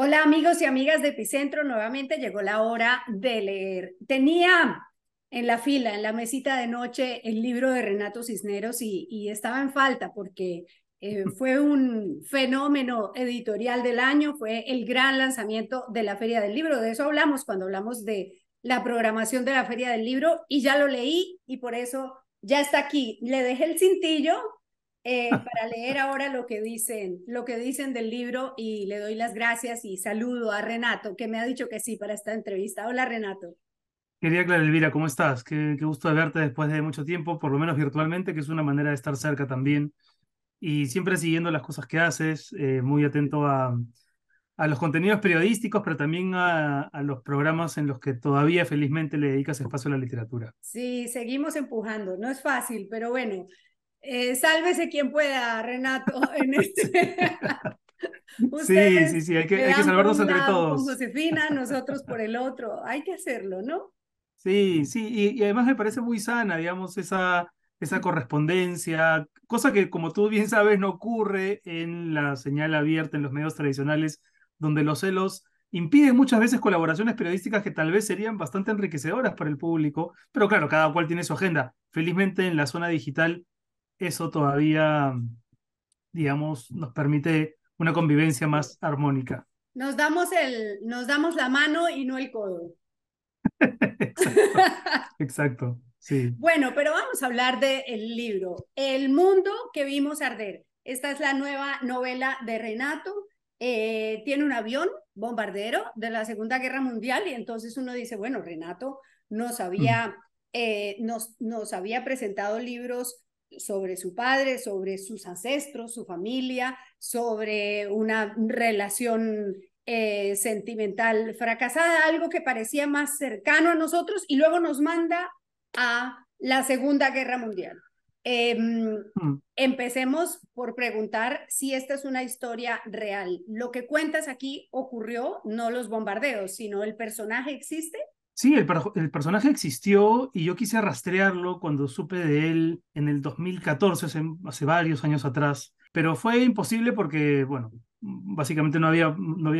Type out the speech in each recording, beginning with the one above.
Hola amigos y amigas de Epicentro, nuevamente llegó la hora de leer. Tenía en la fila, en la mesita de noche, el libro de Renato Cisneros y estaba en falta porque fue un fenómeno editorial del año, fue el gran lanzamiento de la Feria del Libro. De eso hablamos cuando hablamos de la programación de la Feria del Libro y ya lo leí y por eso ya está aquí. Le dejé el cintillo para leer ahora lo que dicen del libro y le doy las gracias y saludo a Renato, que me ha dicho que sí para esta entrevista. Hola Renato. Querida Clara Elvira, ¿cómo estás? Qué gusto de verte después de mucho tiempo, por lo menos virtualmente, que es una manera de estar cerca también. Y siempre siguiendo las cosas que haces, muy atento a los contenidos periodísticos, pero también a los programas en los que todavía felizmente le dedicas espacio a la literatura. Sí, seguimos empujando, no es fácil, pero bueno, sálvese quien pueda, Renato, en este. Sí, Ustedes sí, sí, hay le que dan por salvarnos un entre lado con todos. Josefina, nosotros por el otro. Hay que hacerlo, ¿no? Sí, sí, y además me parece muy sana, digamos, esa correspondencia, cosa que como tú bien sabes no ocurre en la señal abierta, en los medios tradicionales, donde los celos impiden muchas veces colaboraciones periodísticas que tal vez serían bastante enriquecedoras para el público, pero claro, cada cual tiene su agenda. Felizmente en la zona digital eso todavía, digamos, nos permite una convivencia más armónica. Nos damos la mano y no el codo. Exacto, exacto, sí. Bueno, pero vamos a hablar del libro El mundo que vimos arder. Esta es la nueva novela de Renato. Tiene un avión bombardero de la Segunda Guerra Mundial y entonces uno dice, bueno, Renato Mm. nos había presentado libros sobre su padre, sobre sus ancestros, su familia, sobre una relación sentimental fracasada, algo que parecía más cercano a nosotros y luego nos manda a la Segunda Guerra Mundial. Eh, Mm. Empecemos por preguntar si esta es una historia real. Lo que cuentas aquí ocurrió, no los bombardeos, sino el personaje existe. Sí, el personaje existió y yo quise rastrearlo cuando supe de él en el 2014, hace varios años atrás, pero fue imposible porque, bueno, básicamente no había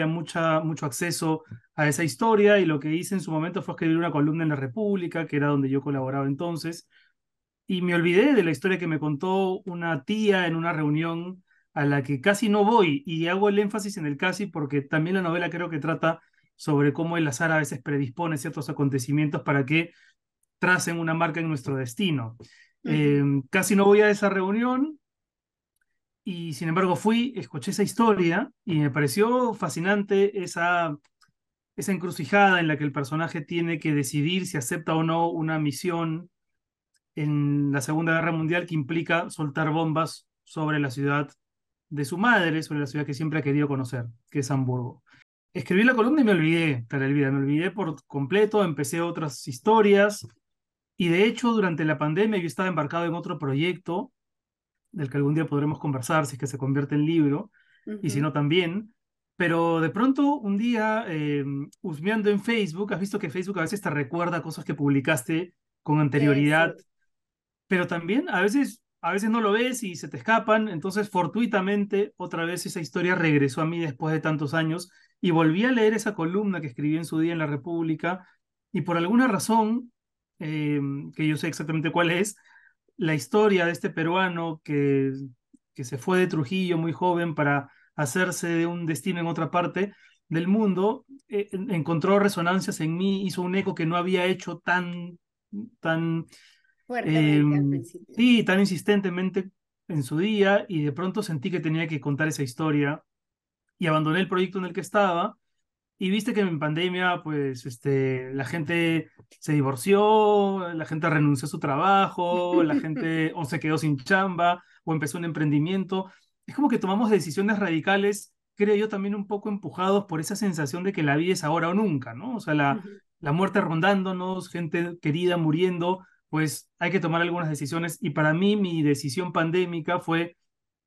mucho acceso a esa historia y lo que hice en su momento fue escribir una columna en La República, que era donde yo colaboraba entonces, y me olvidé de la historia que me contó una tía en una reunión a la que casi no voy, y hago el énfasis en el casi porque también la novela creo que trata sobre cómo el azar a veces predispone ciertos acontecimientos para que tracen una marca en nuestro destino. Uh -huh. Casi no voy a esa reunión y sin embargo fui, escuché esa historia y me pareció fascinante esa encrucijada en la que el personaje tiene que decidir si acepta o no una misión en la Segunda Guerra Mundial que implica soltar bombas sobre la ciudad de su madre, sobre la ciudad que siempre ha querido conocer, que es Hamburgo. Escribí la columna y me olvidé, Clara Elvira, me olvidé por completo, empecé otras historias y de hecho durante la pandemia yo estaba embarcado en otro proyecto del que algún día podremos conversar si es que se convierte en libro Uh y si -huh. no también. Pero de pronto un día, husmeando en Facebook, has visto que Facebook a veces te recuerda cosas que publicaste con anterioridad, Eso. pero también a veces no lo ves y se te escapan, entonces fortuitamente otra vez esa historia regresó a mí después de tantos años y volví a leer esa columna que escribí en su día en La República y por alguna razón, eh, que yo sé exactamente cuál es, la historia de este peruano que se fue de Trujillo muy joven para hacerse de un destino en otra parte del mundo, encontró resonancias en mí, hizo un eco que no había hecho tan eh, Fuertemente al principio. sí, tan insistentemente en su día y de pronto sentí que tenía que contar esa historia y abandoné el proyecto en el que estaba y viste que en pandemia pues la gente se divorció, la gente renunció a su trabajo, la gente o se quedó sin chamba o empezó un emprendimiento. Es como que tomamos decisiones radicales, creo yo también un poco empujados por esa sensación de que la vida es ahora o nunca, ¿no? O sea, la muerte rondándonos, gente querida muriendo, pues hay que tomar algunas decisiones y para mí mi decisión pandémica fue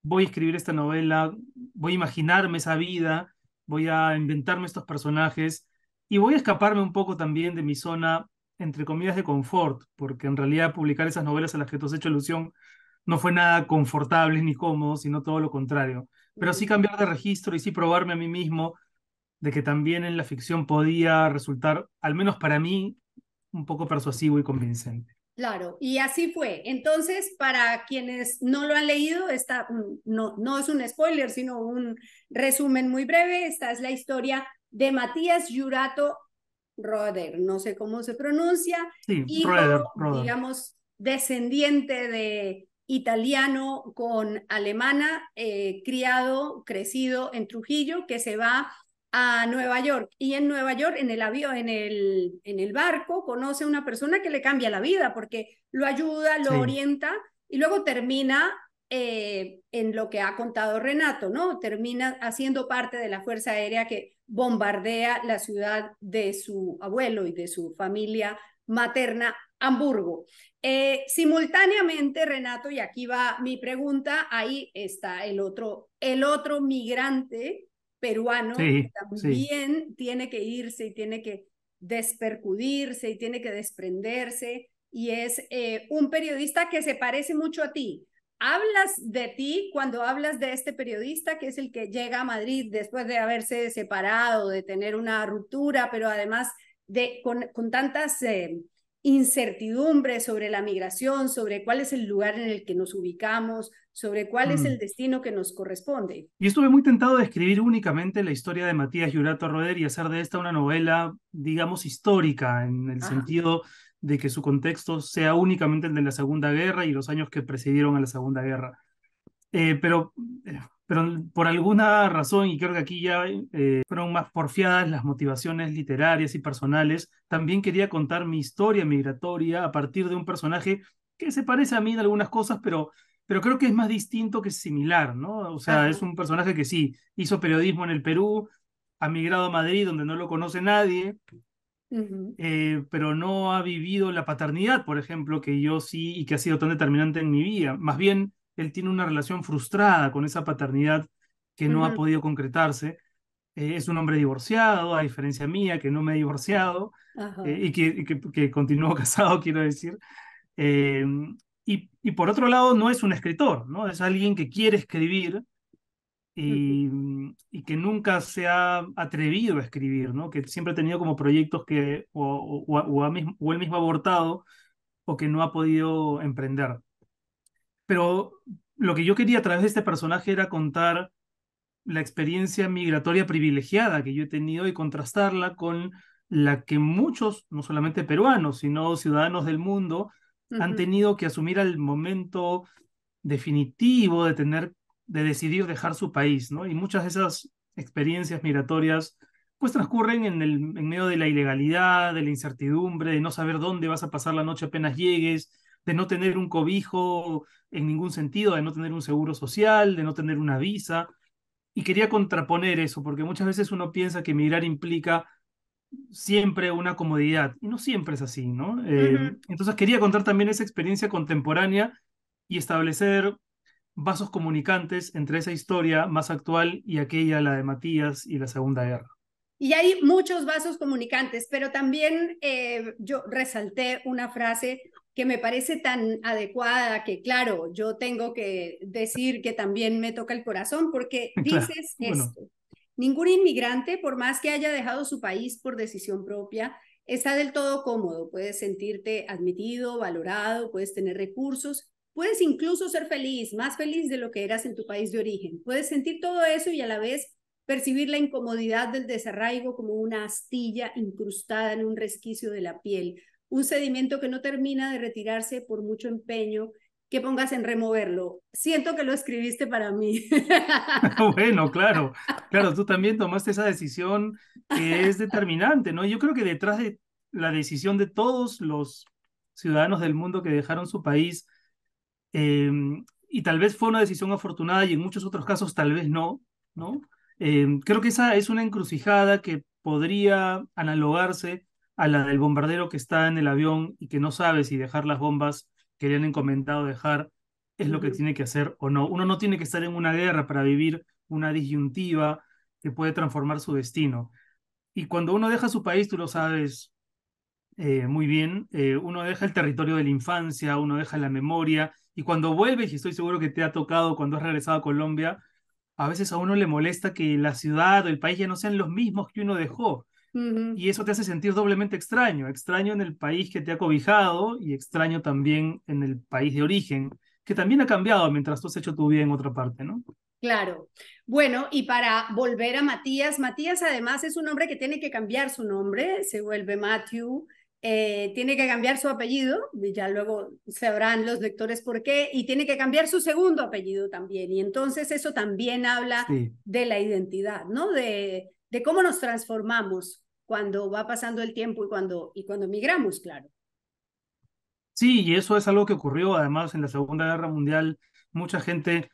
voy a escribir esta novela, voy a imaginarme esa vida, voy a inventarme estos personajes y voy a escaparme un poco también de mi zona, entre comillas, de confort, porque en realidad publicar esas novelas a las que tú has hecho alusión no fue nada confortable ni cómodo, sino todo lo contrario. Pero sí cambiar de registro y sí probarme a mí mismo de que también en la ficción podía resultar, al menos para mí, un poco persuasivo y convincente. Claro, y así fue. Entonces, para quienes no lo han leído, no, no es un spoiler, sino un resumen muy breve. Esta es la historia de Matías Jurato Roeder, no sé cómo se pronuncia, Sí, hijo, Roeder. digamos, descendiente de italiano con alemana, criado, crecido en Trujillo, que se va a Nueva York y en Nueva York en el avión, en el barco, conoce a una persona que le cambia la vida porque lo ayuda, lo Sí, orienta y luego termina en lo que ha contado Renato, ¿no? Termina haciendo parte de la Fuerza Aérea que bombardea la ciudad de su abuelo y de su familia materna, Hamburgo. Simultáneamente, Renato, y aquí va mi pregunta, ahí está el otro migrante peruano que sí, sí. también tiene que irse y tiene que despercudirse y tiene que desprenderse y es un periodista que se parece mucho a ti. Hablas de ti cuando hablas de este periodista que es el que llega a Madrid después de haberse separado, de tener una ruptura, pero además con tantas incertidumbres sobre la migración, sobre cuál es el lugar en el que nos ubicamos, sobre cuál es el Mm. destino que nos corresponde. Y estuve muy tentado de escribir únicamente la historia de Matías Jurato Roder y hacer de esta una novela, digamos, histórica, en el Ajá. sentido de que su contexto sea únicamente el de la Segunda Guerra y los años que precedieron a la Segunda Guerra. Eh, pero, pero por alguna razón, y creo que aquí ya fueron más porfiadas las motivaciones literarias y personales, también quería contar mi historia migratoria a partir de un personaje que se parece a mí en algunas cosas, pero creo que es más distinto que similar, ¿no? O sea, Ajá. es un personaje que sí, hizo periodismo en el Perú, ha migrado a Madrid, donde no lo conoce nadie, Uh-huh. pero no ha vivido la paternidad, por ejemplo, que yo sí y que ha sido tan determinante en mi vida. Más bien, él tiene una relación frustrada con esa paternidad que no ha Uh-huh. podido concretarse. Es un hombre divorciado, a diferencia mía, que no me he divorciado Ajá. que continúo casado, quiero decir. Eh, y por otro lado, no es un escritor, ¿no? Es alguien que quiere escribir Uh-huh. y que nunca se ha atrevido a escribir, ¿no? Que siempre ha tenido como proyectos que o él mismo ha abortado o que no ha podido emprender. Pero lo que yo quería a través de este personaje era contar la experiencia migratoria privilegiada que yo he tenido y contrastarla con la que muchos, no solamente peruanos, sino ciudadanos del mundo, han Uh-huh. tenido que asumir al momento definitivo de decidir dejar su país, ¿no? Y muchas de esas experiencias migratorias pues transcurren en medio de la ilegalidad, de la incertidumbre, de no saber dónde vas a pasar la noche apenas llegues, de no tener un cobijo en ningún sentido, de no tener un seguro social, de no tener una visa. Y quería contraponer eso, porque muchas veces uno piensa que migrar implica siempre una comodidad, y no siempre es así, ¿no? Uh-huh. Entonces quería contar también esa experiencia contemporánea y establecer vasos comunicantes entre esa historia más actual y aquella, la de Matías y la Segunda Guerra. Y hay muchos vasos comunicantes, pero también yo resalté una frase que me parece tan adecuada que, claro, yo tengo que decir que también me toca el corazón porque Claro, dices bueno, esto, ningún inmigrante, por más que haya dejado su país por decisión propia, está del todo cómodo, puedes sentirte admitido, valorado, puedes tener recursos, puedes incluso ser feliz, más feliz de lo que eras en tu país de origen, puedes sentir todo eso y a la vez percibir la incomodidad del desarraigo como una astilla incrustada en un resquicio de la piel, un sedimento que no termina de retirarse por mucho empeño que pongas en removerlo. Siento que lo escribiste para mí. bueno, claro, claro, tú también tomaste esa decisión que es determinante, ¿no? Yo creo que detrás de la decisión de todos los ciudadanos del mundo que dejaron su país, eh, y tal vez fue una decisión afortunada y en muchos otros casos tal vez no, ¿no? Creo que esa es una encrucijada que podría analogarse a la del bombardero que está en el avión y que no sabe si dejar las bombas que le han encomendado dejar es lo que tiene que hacer o no. Uno no tiene que estar en una guerra para vivir una disyuntiva que puede transformar su destino. Y cuando uno deja su país, tú lo sabes muy bien, uno deja el territorio de la infancia, uno deja la memoria, y cuando vuelves, y estoy seguro que te ha tocado cuando has regresado a Colombia, a veces a uno le molesta que la ciudad o el país ya no sean los mismos que uno dejó. Ujú. Y eso te hace sentir doblemente extraño, extraño en el país que te ha cobijado y extraño también en el país de origen, que también ha cambiado mientras tú has hecho tu vida en otra parte, ¿no? Claro. Bueno, y para volver a Matías, Matías además es un hombre que tiene que cambiar su nombre, se vuelve Matthew, tiene que cambiar su apellido, y ya luego sabrán los lectores por qué, y tiene que cambiar su segundo apellido también. Y entonces eso también habla Sí. de la identidad, ¿no? De cómo nos transformamos cuando va pasando el tiempo y cuando migramos, claro. Sí, y eso es algo que ocurrió además en la Segunda Guerra Mundial. Mucha gente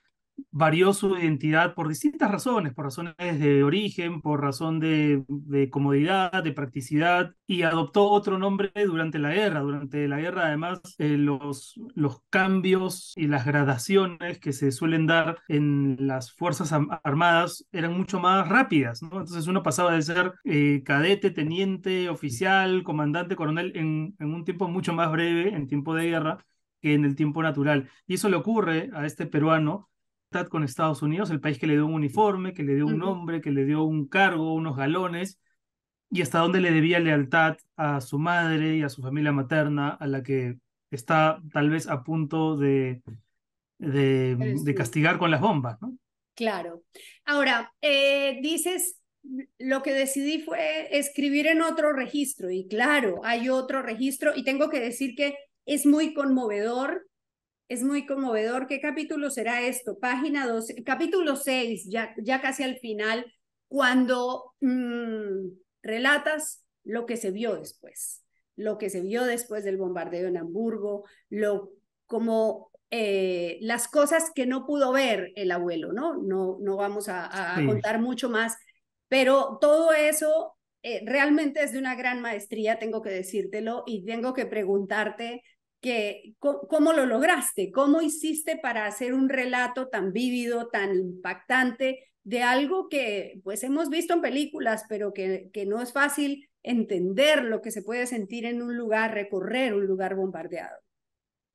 varió su identidad por distintas razones, por razones de origen, por razón de comodidad, de practicidad, y adoptó otro nombre durante la guerra. Durante la guerra, además, los cambios y las gradaciones que se suelen dar en las Fuerzas Armadas eran mucho más rápidas, ¿no? Entonces uno pasaba de ser cadete, teniente, oficial, comandante, coronel en un tiempo mucho más breve, en tiempo de guerra, que en el tiempo natural. Y eso le ocurre a este peruano con Estados Unidos, el país que le dio un uniforme, que le dio un Ujú. nombre, que le dio un cargo, unos galones, y hasta dónde le debía lealtad a su madre y a su familia materna, a la que está tal vez a punto Eres de tú. castigar con las bombas, ¿no? Claro. Ahora, dices, lo que decidí fue escribir en otro registro y claro, hay otro registro y tengo que decir que es muy conmovedor. ¿Qué capítulo será esto? Página 12, capítulo 6, ya casi al final, cuando relatas lo que se vio después, lo que se vio después del bombardeo en Hamburgo, como las cosas que no pudo ver el abuelo, ¿no? No vamos a Sí. contar mucho más, pero todo eso realmente es de una gran maestría, tengo que decírtelo, y tengo que preguntarte cómo lo lograste, cómo hiciste para hacer un relato tan vívido, tan impactante de algo que pues hemos visto en películas, pero que no es fácil entender lo que se puede sentir en un lugar, recorrer un lugar bombardeado.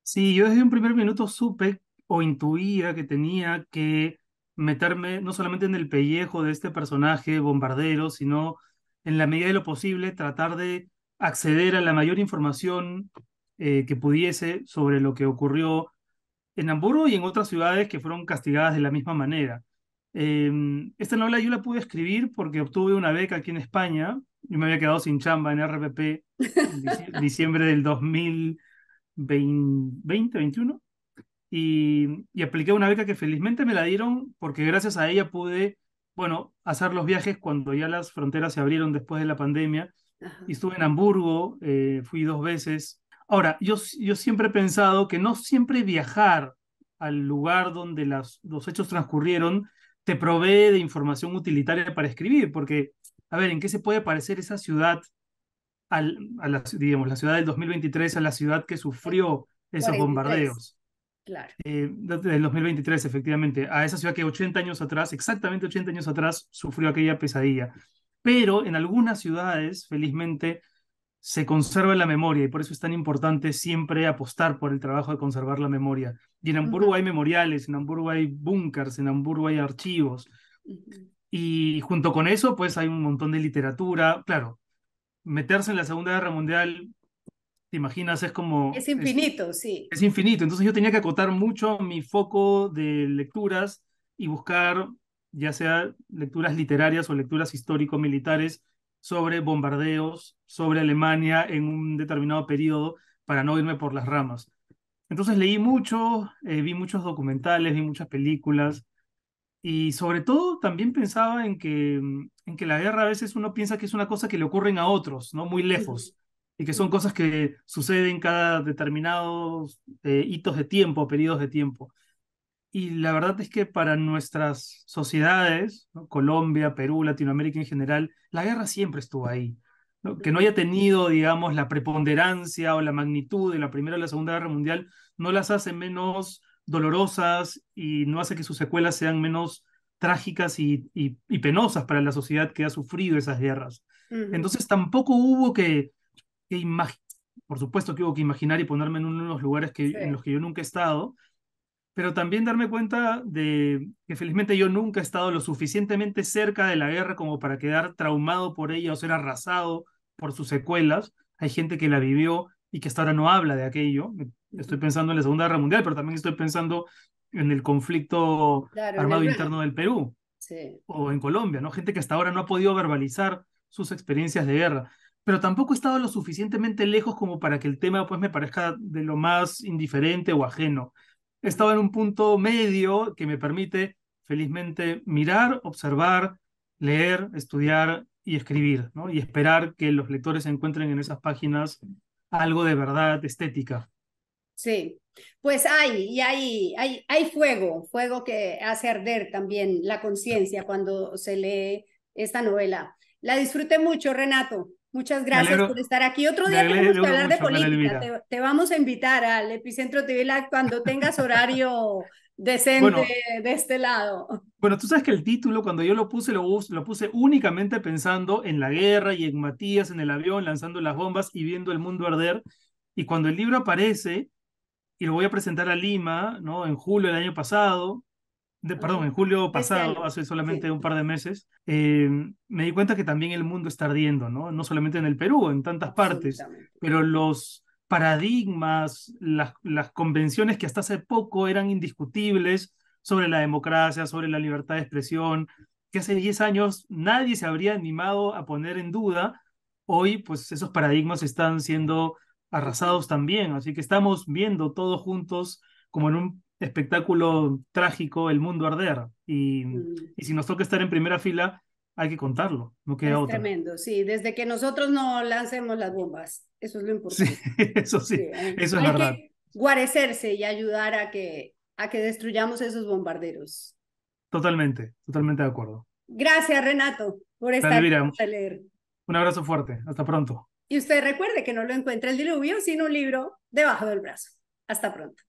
Sí, yo desde un primer minuto supe o intuía que tenía que meterme no solamente en el pellejo de este personaje bombardero, sino en la medida de lo posible tratar de acceder a la mayor información que pudiese sobre lo que ocurrió en Hamburgo y en otras ciudades que fueron castigadas de la misma manera. Esta novela yo la pude escribir porque obtuve una beca aquí en España. Yo me había quedado sin chamba en RPP en diciembre del 2021 y apliqué una beca que felizmente me la dieron porque gracias a ella pude, bueno, hacer los viajes cuando ya las fronteras se abrieron después de la pandemia Ajá. y estuve en Hamburgo, fui 2 veces. Ahora, yo siempre he pensado que no siempre viajar al lugar donde los hechos transcurrieron te provee de información utilitaria para escribir, porque, a ver, ¿en qué se puede parecer esa ciudad, a la, digamos, la ciudad del 2023 a la ciudad que El sufrió esos 43, bombardeos? claro. Del 2023, efectivamente, a esa ciudad que 80 años atrás, exactamente 80 años atrás, sufrió aquella pesadilla. Pero en algunas ciudades, felizmente, se conserva la memoria y por eso es tan importante siempre apostar por el trabajo de conservar la memoria. Y en Hamburgo Ujú, hay memoriales, en Hamburgo hay búnkers, en Hamburgo hay archivos. ujú. Y junto con eso, pues hay un montón de literatura. Claro, meterse en la Segunda Guerra Mundial, te imaginas, es como, Es infinito, sí. es infinito. Entonces yo tenía que acotar mucho mi foco de lecturas y buscar ya sea lecturas literarias o lecturas histórico-militares sobre bombardeos, sobre Alemania en un determinado periodo para no irme por las ramas. Entonces leí mucho, vi muchos documentales, vi muchas películas y sobre todo también pensaba en que la guerra a veces uno piensa que es una cosa que le ocurren a otros, ¿no? Muy Ujú, lejos, y que son ujú, cosas que suceden cada determinados hitos de tiempo, periodos de tiempo. Y la verdad es que para nuestras sociedades, ¿no? Colombia, Perú, Latinoamérica en general, la guerra siempre estuvo ahí. ¿No? Que no ujú, haya tenido, digamos, la preponderancia o la magnitud de la Primera o la Segunda Guerra Mundial no las hace menos dolorosas y no hace que sus secuelas sean menos trágicas y penosas para la sociedad que ha sufrido esas guerras. ujú. Entonces tampoco hubo que imaginar, por supuesto que hubo que imaginar y ponerme en uno de los lugares Sí. en los que yo nunca he estado, pero también darme cuenta de que felizmente yo nunca he estado lo suficientemente cerca de la guerra como para quedar traumado por ella o ser arrasado por sus secuelas. Hay gente que la vivió y que hasta ahora no habla de aquello. Estoy Ujú. pensando en la Segunda Guerra Mundial, pero también estoy pensando en el conflicto Claro, en el armado verano. interno del Perú Sí. o en Colombia, ¿no? Gente que hasta ahora no ha podido verbalizar sus experiencias de guerra. Pero tampoco he estado lo suficientemente lejos como para que el tema pues me parezca de lo más indiferente o ajeno. He Ujú. estado en un punto medio que me permite felizmente mirar, observar, leer, estudiar y escribir, ¿no? Y esperar que los lectores encuentren en esas páginas algo de verdad estética. Sí, pues hay fuego, fuego que hace arder también la conciencia cuando se lee esta novela. La disfruté mucho, Renato. Muchas Me gracias por alegro, estar aquí. Otro me día tenemos que alegro hablar de mucho, Clara política. Elvira. Te vamos a invitar al Epicentro TV Live cuando tengas horario decente Bueno, de este lado. Bueno, tú sabes que el título, cuando yo lo puse, lo puse únicamente pensando en la guerra y en Matías en el avión lanzando las bombas y viendo el mundo arder. Y cuando el libro aparece, y lo voy a presentar a Lima, ¿no? En julio del año pasado, Ajá. perdón, en julio De este pasado, año. hace solamente Sí, un par de meses, me di cuenta que también el mundo está ardiendo, ¿no? No solamente en el Perú, en tantas partes, absolutamente. pero los paradigmas, las convenciones que hasta hace poco eran indiscutibles sobre la democracia, sobre la libertad de expresión, que hace 10 años nadie se habría animado a poner en duda, hoy pues esos paradigmas están siendo Ujú. arrasados también, así que estamos viendo todos juntos como en un espectáculo trágico el mundo arder. Mm. Y si nos toca estar en primera fila, hay que contarlo, no queda Es otra. tremendo, sí, desde que nosotros no lancemos las bombas, eso es lo Sí, importante. Sí, sí, eso es hay verdad. que guarecerse y ayudar a que destruyamos esos bombarderos. Totalmente, totalmente de acuerdo. Gracias, Renato, por Dale, estar Elvira, a leer. un abrazo fuerte. Hasta pronto. Y usted recuerde que no lo encuentra el diluvio, sino un libro debajo del brazo. Hasta pronto.